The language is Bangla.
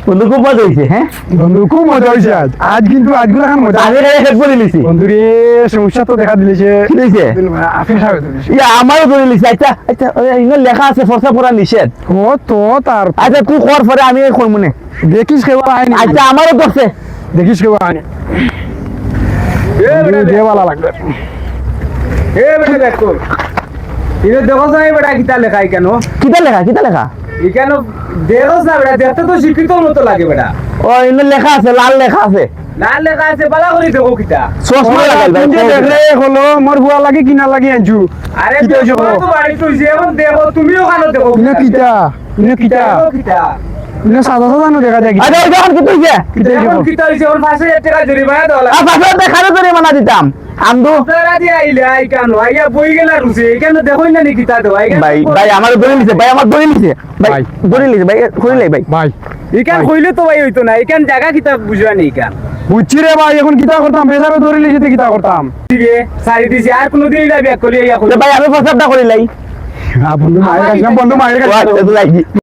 বন্ধু খুব মজা হয়েছে। হ্যাঁ বন্ধু খুব মজা হয়েছে আজ আজ কিন্তু আজগুলো এখন মজা আমি হেড করে নিছি। বন্ধু রে সমস্যা তো দেখা দিলেছে কি হয়েছে? আপনি সাহেব দিলেছে ইয়া আমারও ধরে নিছি। আচ্ছা আচ্ছা ইনো লেখা আছে ফর্সা পড়া নিষেধ। ও তো তার আচ্ছা তুই কর পরে আমি করব মনে। দেখিস কেউ আইনি আচ্ছা আমারও ধরছে। দেখিস কেউ আইনি দে ভালো লাগবে এ বেটা দেখো ইনে দেখো যাই বেটা কিতা লেখাই কেন কিতা লেখা কিতা লেখা? কেন দেখো না বেটা দেখতে তো শিক্ষিত মতো লাগে বেটা ও ইনো লেখা আছে লাল লেখা আছে। লাল লেখা আছে বালা করে দেখো কিতা চশমা লাগাই ভাই। দেখলে হলো মোর বুয়া লাগে কিনা লাগে আনছু আরে কিতা হইছে দেখো বলো? তো বাড়ি তুই যেমন দেখো তুমিও কেন দেখো ইনো কিতা ইনো কিতা দেখো কিতা ইনো সাদা সাদা নো দেখা যায় কিতা আচ্ছা যখন কি তুই যে কিতা হইছে যেমন বলো? কিতা হইছে ওর পাশে 1 টাকা জরিমানা দেওয়া লাগে পাশে দেখানো ধরে মানা দিতাম আমদু। আপনারা দিয়ে আইলে আই কেন আইয়া বই গেলা রুসে কেন দেখোই না নি কিতা দেও আই ভাই ভাই আমার ধরে নিছে ভাই আমার ধরে নিছে ভাই ভাই। ধরে নিছে ভাই কইলে ভাই। ভাই ইকান কইলে তো ভাই হইতো না ইকান জায়গা কিতা বুঝবা নি ইকান বুঝছি রে ভাই এখন কিতা করতাম বেজারে ধরে লিখে কিতা করতাম ঠিক আছে সারি দিছি আর কোনদিন এটা ব্যাক করি ইয়া ভাই আমি প্রস্তাবটা করিলাই। বন্ধু মায়ের কাছে বন্ধু মায়ের ও কাছে আচ্ছা তো যাই